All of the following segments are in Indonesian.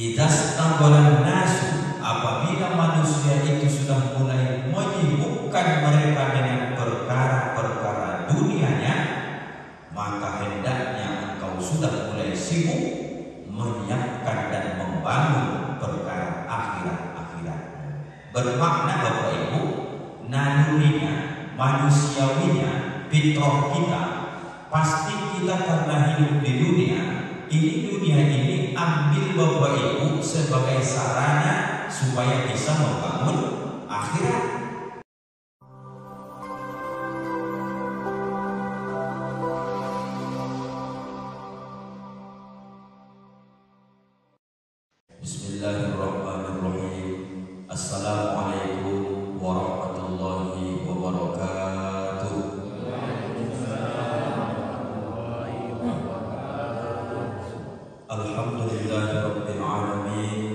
Idastaghalan nasu, apabila manusia itu sudah mulai menyibukkan mereka dengan perkara-perkara dunianya, maka hendaknya engkau sudah mulai sibuk menyiapkan dan membangun perkara akhirat-akhirat. Bermakna Bapak Ibu, nalurinya, manusiawinya, fitrah kita, pasti kita karena hidup di dunia ini ambil Bapak Ibu sebagai sarana supaya bisa membangun akhirat. Bismillahirrahmanirrahim. Assalamualaikum warahmatullahi wabarakatuh. Alhamdulillahirabbil alamin,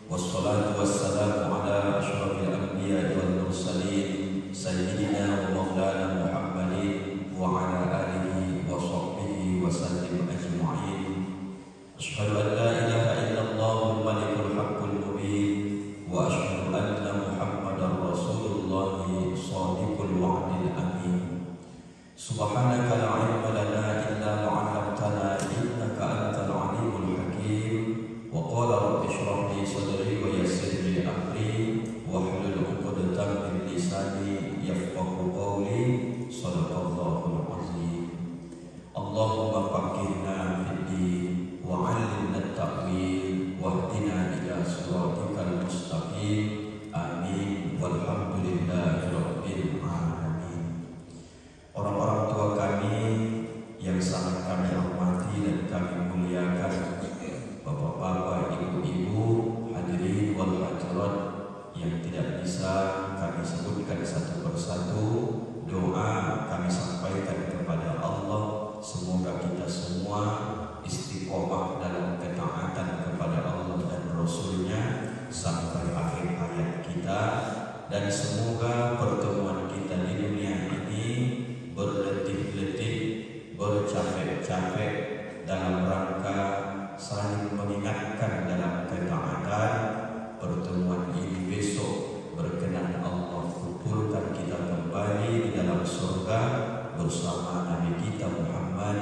wassalatu wassalamu ala asyrafil anbiya'i wal mursalin, sayyidina wa maulana Muhammadin wa ala alihi wa sahbihi wa sallim ajma'in. Asyhadu an la ilaha illallahul malikul haqqul mubin wa asyhadu anna Muhammadar Rasulullah shadiqul wa'dil amin. Subhanaka la ilma lana illa ma 'allamtana innaka antal alimul hakim. Wa qala rabbi shrah li sadri wa yassir li amri wahlul 'uqdatam min lisani yafqahu qawli. Shadaqallahul azim. Allahumma faqihna fid din wa 'allimna at-ta'wil wahdina ila siratikal mustaqim. Amin. Walhamdulillahi rabbil alamin. Orang-orang tua kami yang sangat kami hormati dan kami muliakan, bapak-bapak, ibu-ibu, hadirin wal hadirat yang tidak bisa kami sebutkan satu persatu, doa kami sampaikan kepada Allah, semoga kita semua istiqomah dalam ketaatan kepada Allah dan Rasulnya sampai akhir hayat kita, dan semoga pertemuan kita di dunia ini berletih-letih, bercapek-capek dalam rangka saling mengingatkan dalam ketaatan. Pertemuan ini besok berkenan Allah kumpulkan kita kembali di dalam surga bersama Nabi kita Muhammad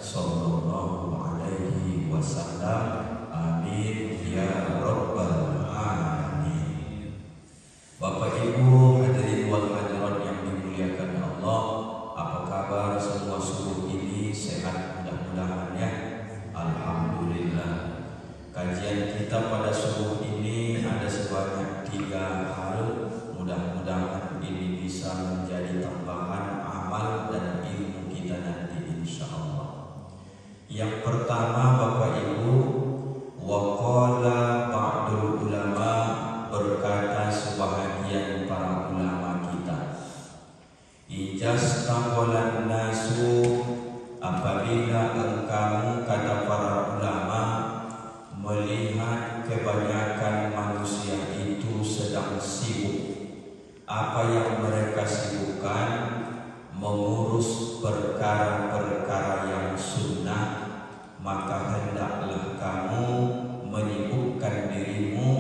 sallallahu alaihi wasallam. Amin ya rabbal alamin. Bapak Ibu hadirin wal hadirat yang dimuliakan Allah, apa kabar semua subuh ini? Sehat mudah-mudahan ya. Alhamdulillah. Kajian kita pada subuh ini ada sebanyak 3 hal. Mudah-mudahan ini bisa menjadi tambahan amal dan ilmu kita nanti insya Allah. Yang pertama Bapak Ibu, waqala ba'dul ulama, berkata sebahagian para ulama kita, ijastaghalan nasu, apabila engkau, kata para ulama, melihat kebanyakan manusia itu sedang sibuk. Apa yang mereka sibukkan? Mengurus perkara-perkara yang sunnah, maka hendaklah kamu menyibukkan dirimu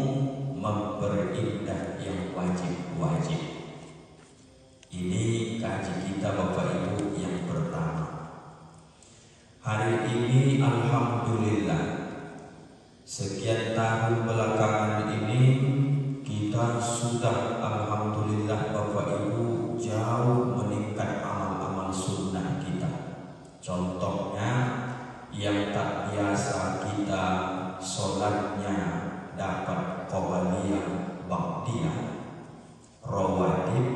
memperindah yang wajib-wajib. Ini kaji kita Bapak Ibu yang pertama. Hari ini alhamdulillah, sekian tahun belakangan ini kita sudah alhamdulillah Bapak Ibu jauh meningkat amal-amal sunnah kita. Contohnya yang tak biasa kita sholatnya dapat qabliyah, ba'diyah, rawatib.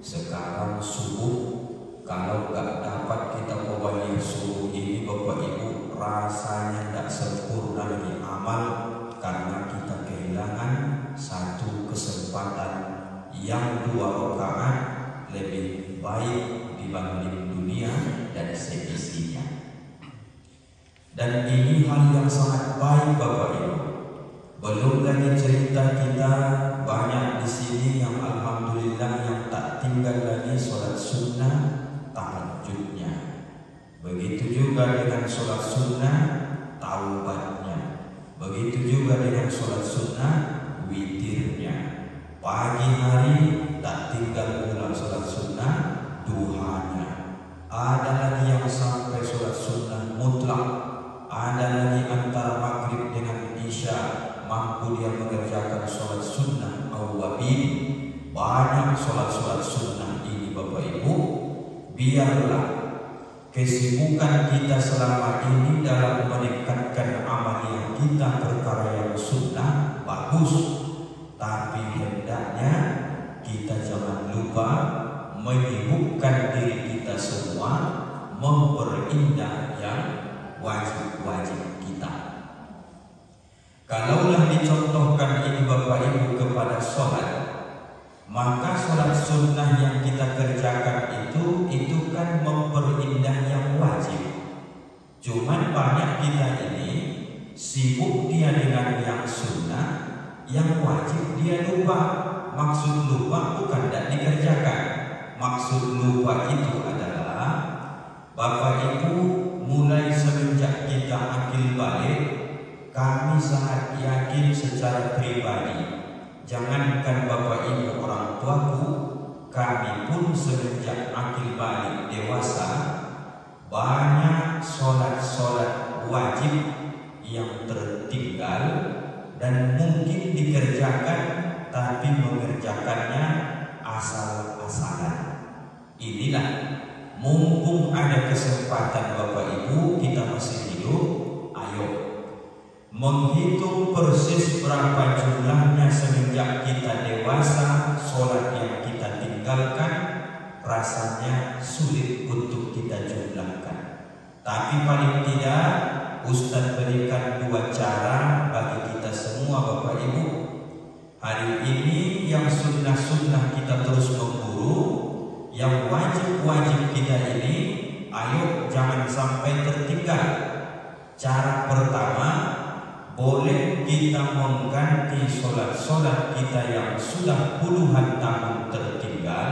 Sekarang subuh, kalau gak dapat kita qabliyah subuh ini Bapak Ibu, rasanya tidak sempurna lagi amal, karena kita kehilangan satu kesempatan yang 2 rakaat lebih baik dibanding dunia dan seisinya. Dan ini hal yang sangat baik Bapak Ibu. Belum lagi cerita kita banyak di sini yang alhamdulillah yang tak tinggal lagi sholat sunnah tahajudnya. Begitu juga dengan sholat sunnah taubatnya. Begitu juga dengan sholat sunnah witirnya. Pagi hari tak tinggal pulang sholat sunnah duhanya. Ada lagi yang sampai sholat sunnah mutlak. Ada lagi antara maghrib dengan isya mampu dia mengerjakan sholat sunnah awwabin. Banyak sholat-sholat sunnah ini Bapak Ibu. Biarlah kesibukan kita selama ini dalam meningkatkan amaliyah kita perkara yang sunnah bagus. Tapi hendaknya kita jangan lupa menyibukkan diri kita semua memperindah yang wajib-wajib kita. Kalaulah dicontohkan ini Bapak Ibu kepada sholat, maka sholat sunnah yang kita kerjakan itu kan memperindah yang wajib. Cuman banyak kita ini sibuk dia dengan yang sunnah, yang wajib dia lupa. Maksud lupa bukan tidak dikerjakan. Maksud lupa itu adalah Bapak Ibu mulai semenjak kita akil balik, kami sangat yakin secara pribadi, jangankan Bapak Ibu orang tuaku, kami pun semenjak akil balik dewasa banyak sholat-sholat wajib yang tertinggal dan mungkin dikerjakan tapi mengerjakannya asal-asalan. Inilah mumpung ada kesempatan Bapak Ibu kita masih hidup, ayo menghitung persis berapa jumlahnya semenjak kita dewasa sholat yang kita tinggalkan. Rasanya sulit untuk kita jumlahkan, tapi paling tidak Ustaz berikan 2 cara bagi kita semua Bapak Ibu. Hari ini yang sunnah-sunnah kita terus memburu, yang wajib-wajib kita ini ayo jangan sampai tertinggal. Cara pertama, boleh kita mengganti sholat-sholat kita yang sudah puluhan tahun tertinggal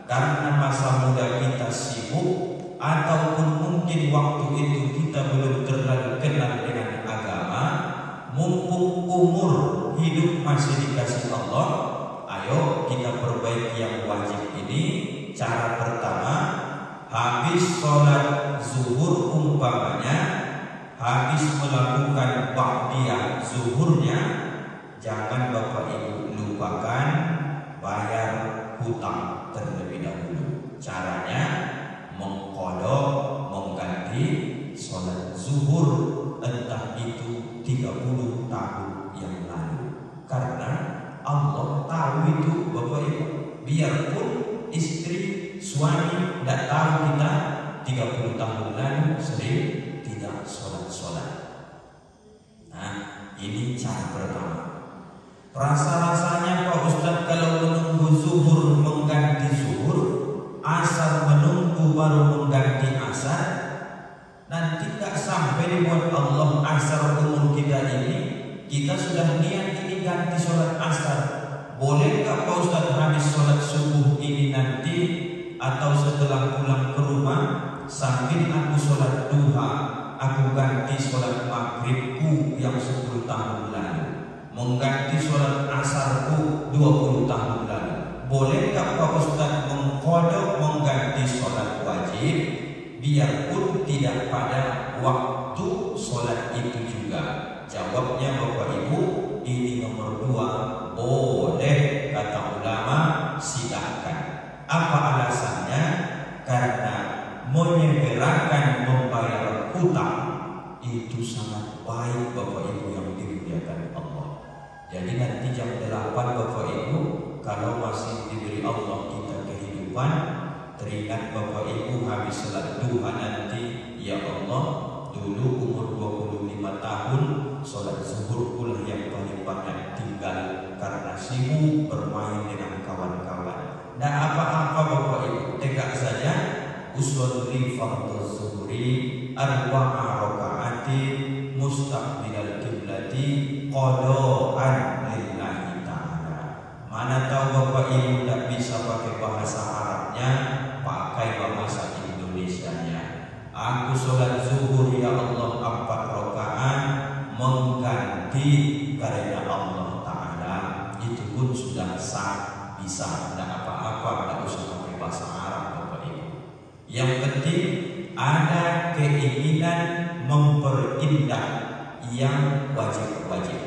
karena masa muda kita sibuk, ataupun mungkin waktu itu kita belum terlalu kenal dengan agama. Mumpung umur hidup masih dikasih Allah, ayo kita perbaiki yang wajib ini. Cara pertama, habis sholat zuhur umpamanya, habis melakukan ba'diyah zuhurnya, jangan Bapak Ibu lupakan bayar hutang terlebih dahulu. Caranya mengqadha, mengganti sholat zuhur entah itu 30 tahun yang lalu. Karena Allah tahu itu Bapak Ibu. Biarpun istri, suami tidak tahu kita 30 tahun lalu sering tidak sholat-sholat. Nah, ini cara pertama. Rasa-rasanya Pak Ustadz kalau menunggu zuhur mengganti zuhur, asar menunggu baru mengganti asar, nanti tak sampai dibuat Allah asar umur kita ini, kita sudah niat ini ganti sholat asar. Bolehkah Pak Ustadz habis sholat subuh ini nanti atau setelah pulang ke rumah sambil aku sholat duha, aku ganti sholat maghribku yang 10 tahun lalu, mengganti sholat asarku 20 tahun lalu. Bolehkah Pak Ustadz mengqadha mengganti sholat wajib biarpun tidak pada waktu sholat itu juga? Jawabnya Bapak Ibu, ini nomor 2, boleh kata ulama, silahkan. Apa alasannya? Karena menyegerakan membayar hutang itu sangat baik Bapak Ibu yang dimuliakan Allah. Jadi nanti jam 8 Bapak Ibu, kalau masih diberi Allah kita kehidupan, teringat Bapak Ibu habis sholat duha nanti, ya Allah, dulu umur 25 tahun sholat zuhur pula yang paling banyak tinggal karena sibuk bermain dengan kawan-kawan. Nah apa-apa Bapak Ibu, tegak saja usolli fardhu zuhri arba'a raka'atin mustaqbilal qiblati qada'an lillahi ta'ala. Mana tahu Bapak Ibu tidak bisa pakai bahasa Arabnya, pakai bahasa Indonesianya. Aku sholat zuhur ya Allah 4 rakaat mengganti karena Allah Ta'ala, itu pun sudah sah, bisa, tidak apa-apa, tidak usah pakai bahasa Arab Bapak Ibu. Yang penting ada keinginan memperindah yang wajib-wajib.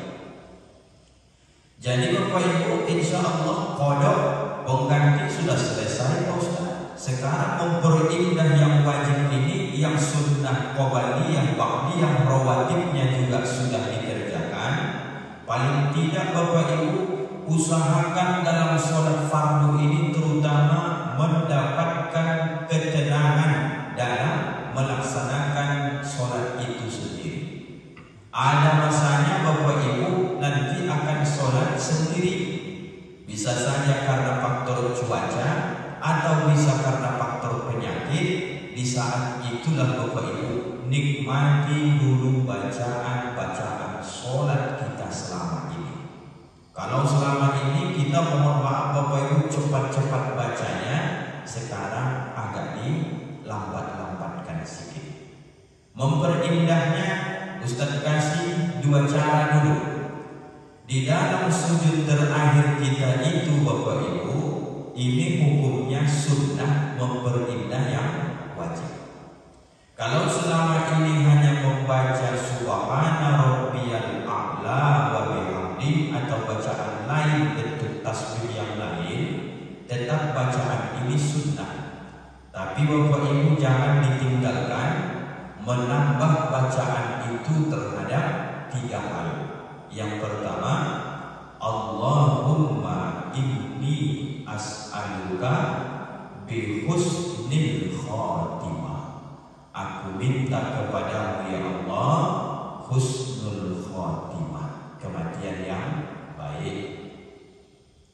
Jadi Bapak Ibu, insya Allah kodok pengganti sudah selesai Pak Ustaz. Sekarang memperindah yang wajib ini, yang sunnah qobliyah, ba'diyah, rawatibnya juga sudah dikerjakan. Paling tidak Bapak Ibu usahakan dalam sholat fardu ini terutama mendapatkan ketenangan dalam melaksanakan sholat itu sendiri. Ada masanya Bapak Ibu nanti akan sholat sendiri. Bisa saja karena faktor cuaca atau bisa karena faktor penyakit. Di saat itulah Bapak Ibu nikmati dulu bacaan sholat kita selama ini. Kalau selama ini kita mohon maaf Bapak Ibu cepat-cepat bacanya, sekarang agak dilambat-lambatkan sedikit. Memperindahnya Ustaz kasih dua cara dulu. Di dalam sujud terakhir kita itu Bapak Ibu, ini hukumnya sunnah memperindah yang wajib. Kalau selama ini hanya membaca subhana rabbiyal a'la wa bihamdi atau bacaan lain bentuk tasbih yang lain, tetap bacaan ini sunnah. Tapi Bapak Ibu jangan ditinggalkan menambah bacaan itu terhadap tiga hal. Yang pertama, Allahumma inni as'aluka bi husnil khatimah. Aku minta kepadamu ya Allah husnul khatimah, kematian yang baik.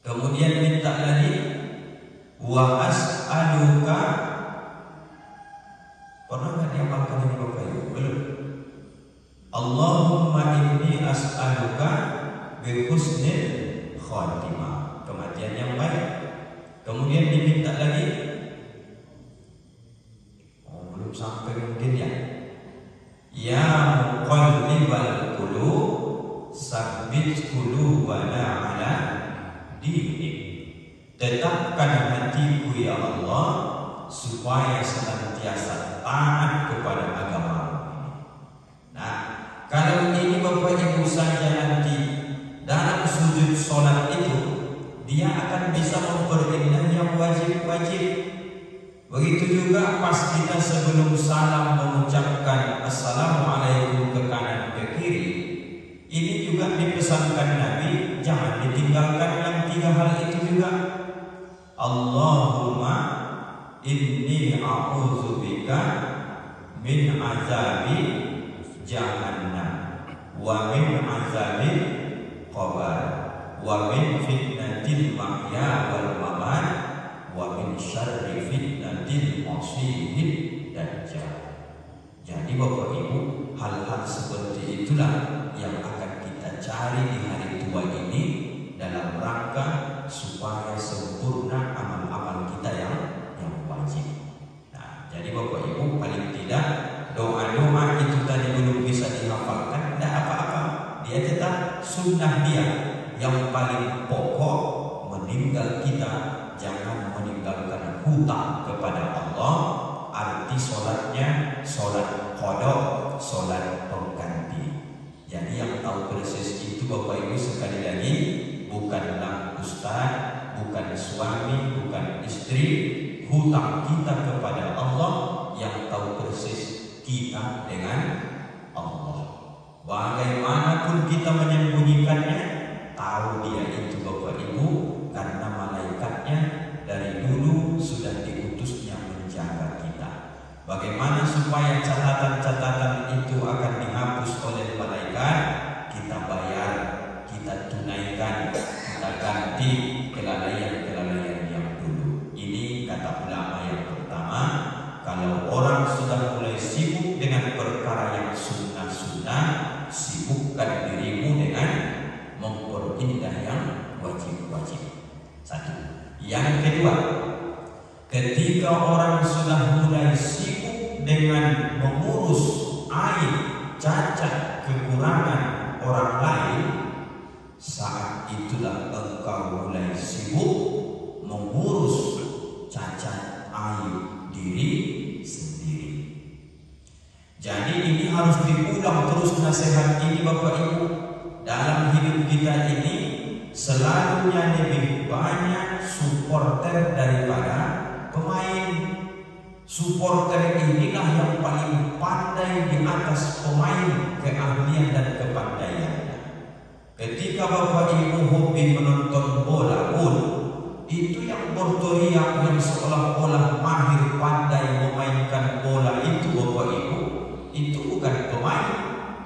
Kemudian minta lagi wa as'aluka. Pernah nggak diamalkan ini Bapak Ibu? Belum. Allahumma inni as'aluka bi husnil khatimah, kematian yang baik. Kemudian diminta lagi, belum sampai mungkin ya. Ya muqallibal qulub, sabbit qulubana ala dinik. Tetapkan hatiku ya Allah supaya senantiasa taat kepada agama. Nah, kalau ini Bapak Ibu saja nanti dalam sujud sholat itu, dia akan bisa memperindah yang wajib-wajib. Begitu juga pas kita sebelum salam mengucapkan Assalamualaikum ke kanan ke kiri. Ini juga dipesankan Nabi, jangan ditinggalkan yang tiga hal itu juga. Allahumma inni a'udzubika min azabi jahannam wa min azabil qabr wa min fitnatil mahya wal mamat wa min syarri fitnatil masiihid dajjal. Jadi Bapak Ibu, hal-hal seperti itulah yang akan kita cari di hari tua ini dalam rangka supaya sempurna amal-amal kita yang wajib. Nah, jadi Bapak Ibu paling tidak doa-doa itu tadi belum bisa dihafalkan, tidak apa-apa. Dia tetap sunnah dia. Yang paling pokok meninggal kita jangan meninggalkan hutang kepada Allah. Arti sholatnya sholat qodok, sholat pengganti. Jadi yang tahu persis itu Bapak Ibu sekali lagi bukanlah ustaz, bukan suami, bukan istri. Hutang kita kepada Allah, yang tahu persis kita dengan Allah. Bagaimanapun kita menyembunyikannya, tahu dia itu Bapak Ibu, karena malaikatnya dari dulu sudah diutusnya menjaga kita. Bagaimana supaya catatan-catatan itu akan dihapus oleh malaikat? Kita bayar, kita tunaikan, kita ganti kelalaian-kelalaian yang dulu. Ini kata ulama yang pertama. Kalau orang sudah mulai sibuk dengan perkara yang sunnah-sunnah, sibukkan dirimu dengan memperindah yang wajib-wajib. Satu. Yang kedua, ketika orang sudah mulai sibuk dengan mengurus aib, cacat, kekurangan orang lain, itulah engkau mulai sibuk mengurus cacat aib diri sendiri. Jadi ini harus diulang terus nasihat ini Bapak Ibu. Dalam hidup kita ini selalunya lebih banyak supporter daripada pemain. Supporter inilah yang paling pandai di atas pemain keahlian dan kepandaiannya. Ketika Bapak Ibu hobi menonton bola pun, itu yang berteriak yang seolah-olah mahir pandai memainkan bola itu Bapak Ibu, itu bukan pemain.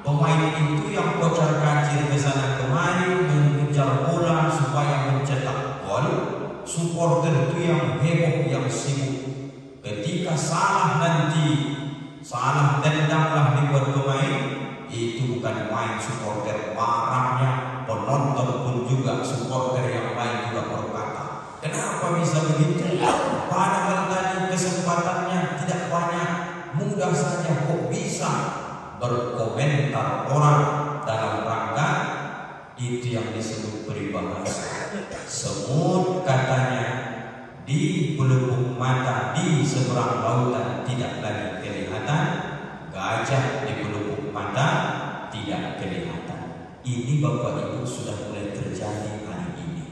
Pemain itu yang kocar-kacir ke sana kemari mengejar bola supaya mencetak gol. Supporter itu yang heboh, yang sibuk. Ketika salah nanti, salah tendanglah dibuat pemain, itu bukan main supporter, marahnya penonton pun juga, supporter yang lain juga berkata, kenapa bisa begitu? Padahal tadi kesempatannya tidak banyak, mudah saja kok bisa berkomentar orang dalam rangka itu yang disebut peribahasa. Semut katanya di pelupuk mata di seberang lautan tidak lagi kelihatan, gajah di pelupuk mata tidak kelihatan. Ini Bapak Ibu sudah mulai terjadi hari ini.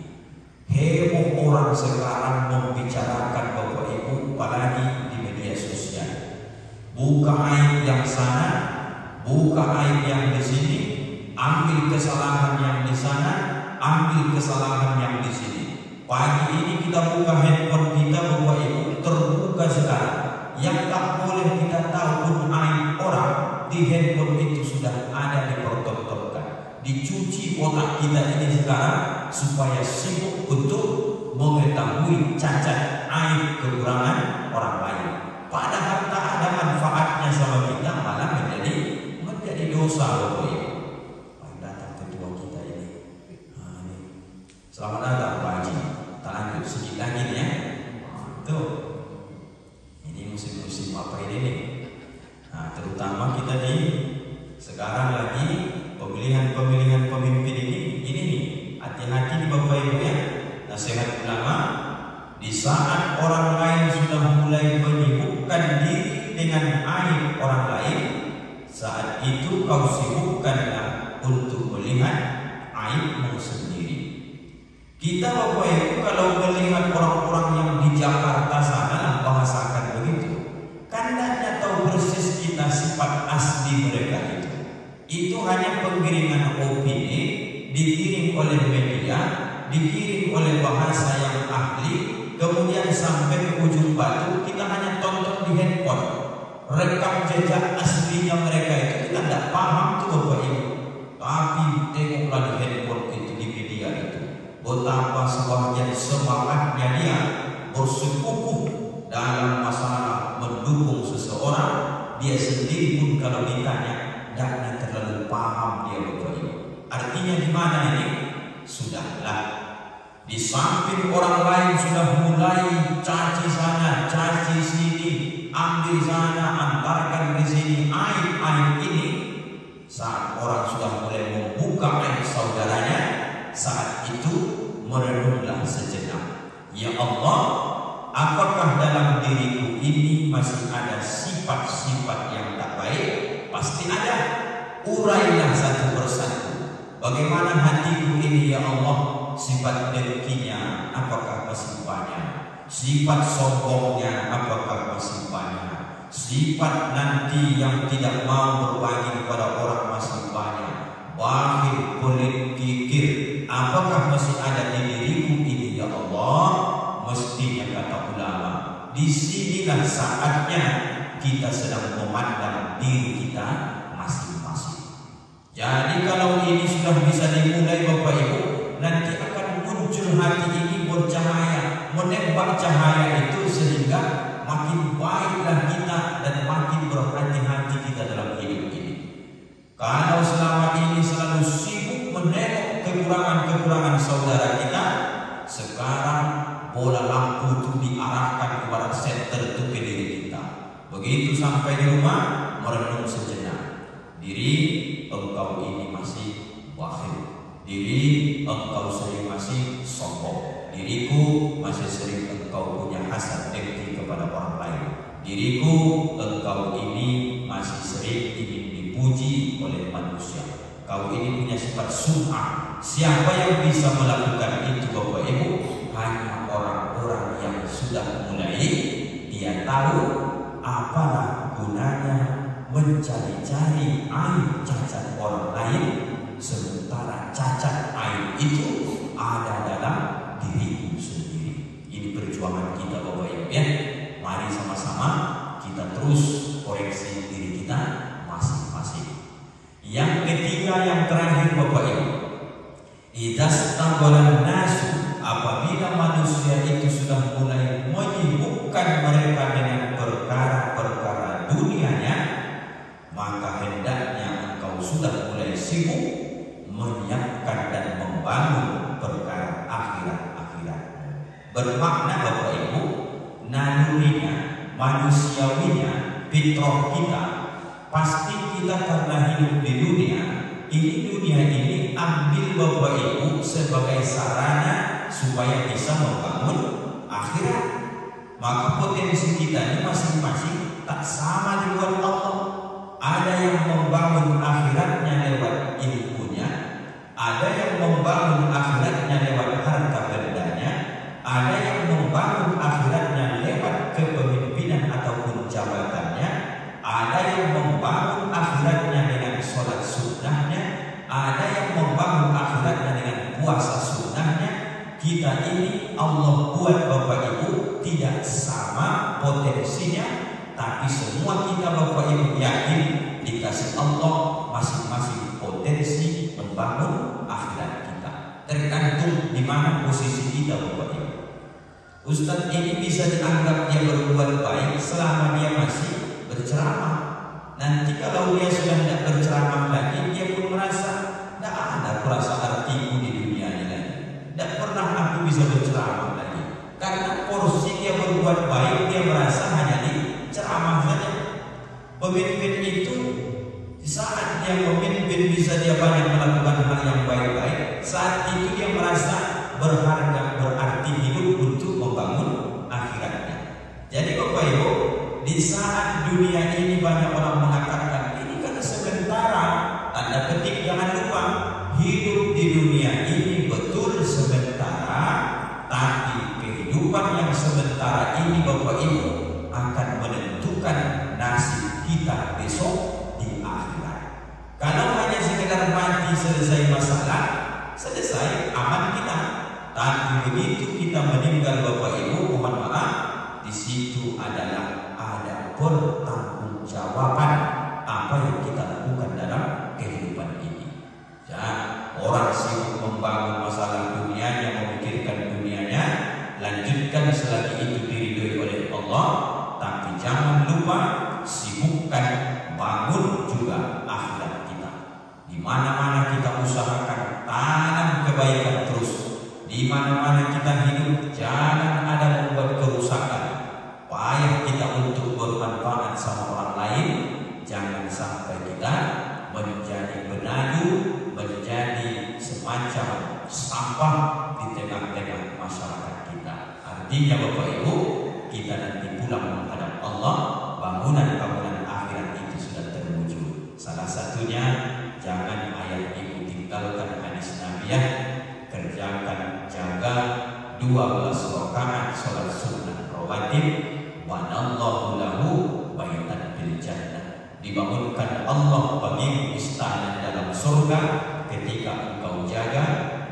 Heboh orang sekarang membicarakan Bapak Ibu, apalagi di media sosial. Buka aib yang sana, buka aib yang di sini, ambil kesalahan yang di sana, ambil kesalahan yang di sini. Pagi ini kita buka handphone kita Bapak Ibu, terbuka sekarang. Yang tak boleh kita tahu pun aib orang di handphone itu sudah ada dipertontonkan. Dicuci otak kita ini sekarang supaya sibuk untuk mengetahui cacat aib kekurangan orang lain. Padahal tak ada manfaatnya sama kita, malah menjadi dosa Bapak Ibu. Datang ketua kita ini. Selamat datang Pak Haji. Tak lanjut sedikit lagi nih ya. Tuh, ini musim-musim apa ini nih? Nah, terutama kita nih sekarang lagi pemilihan pemimpin ini nih. Hati-hati di Bapak Ibu ya. Nasihat ulama, di saat orang lain sudah mulai menyibukkan diri dengan aib orang lain, saat itu kau sibukkanlah untuk melihat aibmu sendiri. Kita Bapak Ibu kalau melihat orang-orang yang di Jakarta sana, bahasakan begitu, kan tidak tahu persis kita sifat asli mereka itu. Itu hanya penggiringan opini, dikirim oleh media, dikirim oleh bahasa yang ahli, kemudian sampai ke ujung batu kita hanya tonton di handphone. Rekam jejak aslinya mereka itu kita tidak paham tuh Bapak Ibu. Tapi tengoklah di handphone itu, di media itu, betapa sebagian semangatnya dia bersekukuh dalam masalah mendukung seseorang. Dia sendiri pun kalau ditanya tidak terlalu paham dia Bapak Ibu. Artinya gimana ini? Sudahlah, di samping orang lain sudah mulai caci sana, caci sini, ambil sana, antarkan di sini, aib ini. Saat orang sudah mulai membuka aib saudaranya, saat itu merenunglah sejenak. Ya Allah, apakah dalam diriku ini masih ada sifat-sifat yang tak baik? Pasti ada. Urailah satu persatu. Bagaimana hatiku ini ya Allah? Sifat dengkinya apakah masih banyak? Sifat sombongnya apakah masih banyak? Sifat nanti yang tidak mau berbagi kepada orang masih banyak. Bakhil, pelit, kikir, apakah masih ada di diriku ini ya Allah? Mestinya kata ulama, disinilah saatnya kita sedang memandang diri kita masing-masing. Jadi kalau ini sudah bisa dimulai Bapak Ibu, nanti akan muncul hati ini bercahaya, menembak cahaya itu sehingga makin baiklah kita dan makin berhati-hati kita dalam hidup ini. Kalau selama ini selalu sibuk menengok kekurangan-kekurangan saudara kita, sekarang bola lampu itu diarahkan kepada senter itu ke diri kita. Begitu sampai di rumah, merenung sejenak. Diri engkau ini masih bakhil. diri engkau sering masih sombong, diriku masih sering engkau punya hasad dengki kepada orang lain, diriku engkau ini masih sering ingin dipuji oleh manusia, kau ini punya sifat sum'ah. Siapa yang bisa melakukan itu Bapak Ibu? Hanya orang-orang yang sudah mulai dia tahu apalah gunanya mencari-cari aib cacat orang lain, sementara cacat aib itu ada dalam diriku sendiri. Ini perjuangan kita Bapak Ibu ya. Mari sama-sama kita terus koreksi diri kita masing-masing. Yang ketiga, yang terakhir Bapak Ibu, idastaghalan nasu, apabila manusia itu sudah mulai menyibukkan mereka dengan perkara-perkara dunianya, maka hendaknya engkau sudah mulai sibuk menyiapkan dan membangun perkara akhirat-akhirat. Bermakna Bapak Ibu, nalurinya, manusiawinya, fitrah kita, pasti kita karena hidup di dunia ini ambil Bapak Ibu sebagai sarana supaya bisa membangun akhirat. Maka potensi kita ini masing-masing tak sama dengan Allah. Ada yang membangun akhiratnya lewat ilmunya, ada yang membangun akhiratnya lewat harta bendanya, ada yang membangun akhiratnya lewat kepemimpinan ataupun jabatannya, ada yang membangun akhiratnya dengan sholat sunnahnya, ada yang membangun akhiratnya dengan puasa sunnahnya. Kita ini Allah buat Bapak Ibu tidak sama potensinya, tapi semua kita Bapak Ibu yakin dikasih Allah masing-masing potensi membangun akhirat kita. Tergantung di mana posisi kita Bapak Ibu. Ustadz ini bisa dianggap dia berbuat baik selama dia masih berceramah. Nanti kalau dia sudah tidak berceramah lagi, dia pun merasa tidak ada kurasa artiku di dunia ini lagi. Tidak pernah aku bisa berceramah lagi. Karena porsi dia berbuat baik, dia merasa hanya di ceramah saja. Pemimpin itu saat dia memimpin bisa dia banyak melakukan hal yang baik-baik. Saat itu dia merasa berharga, berarti hidup untuk membangun akhiratnya. Jadi Bapak Ibu, di saat dunia ini banyak orang mengatakan ini kan sementara, tanda petik, jangan lupa hidup di dunia ini betul sementara, tapi kehidupan yang sementara ini Bapak Ibu akan menentukan nasib kita besok di akhirat. Kalau hanya sekedar mati selesai masalah, selesai aman kita. Tapi begitu kita meninggal Bapak Ibu, mohon maaf, di situ adalah ada pertanggungjawaban apa yang kita lakukan dalam kehidupan ini. Ya, orang sibuk membangun masalah dunianya, memikirkan dunianya, lanjutkan selagi itu diridhoi oleh Allah, tapi jangan lupa sibukkan bangun juga akhirat kita. Di mana-mana kita usahakan tanam kebaikan terus. Di mana-mana kita hidup jangan ada membuat kerusakan. Payah kita untuk bermanfaat sama orang lain. Jangan sampai kita menjadi benadu, menjadi semacam sampah di tengah-tengah masyarakat kita. Artinya Bapak Ibu, kita nanti pulang menghadap Allah, bangunan-bangunan akhirat itu sudah terwujud. Salah satunya, jangan ayat ibu tinggalkan hadis Nabiah, kerjakan jaga 12 rakaat salat sunnah rawatib, banallahu lahu baitan fil jannah. Dibangunkan Allah bagi istana dalam surga ketika engkau jaga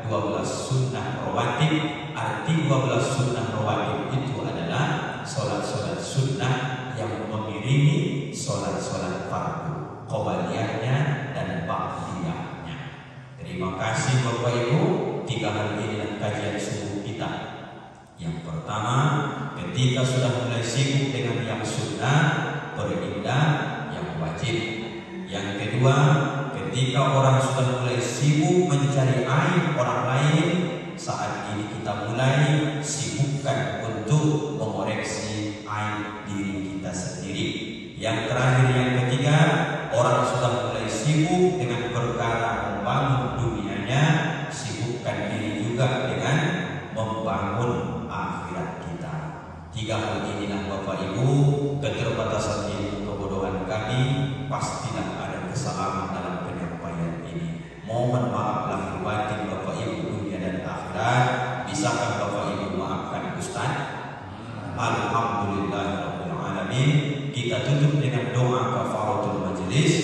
12 sunnah rawatib. Arti 12 sunnah rawatib itu adalah salat-salat sunnah yang mengiringi salat-salat fardu, qabliyahnya dan ba'diyahnya. Terima kasih Bapak Ibu. 3 hal inilah kajian subuh kita. Yang pertama, ketika sudah mulai sibuk dengan yang sunnah, berindah yang wajib. Yang kedua, ketika orang sudah mulai sibuk mencari aib orang lain, saat ini kita mulai sibukkan untuk mengoreksi aib diri kita sendiri. Yang terakhir, yang ketiga, orang sudah mulai sibuk dengan perkara membangun dunianya, juga dengan membangun akhirat kita. 3 hal inilah Bapak Ibu, keterbatasan ilmu kebodohan kami, pastilah ada kesalahan dalam penyampaian ini. Mohon maaf lahir batin Bapak Ibu dunia dan akhirat. Bisakah Bapak Ibu maafkan Ustaz? Alhamdulillahirabbil alamin. Kita tutup dengan doa kafaratul majelis.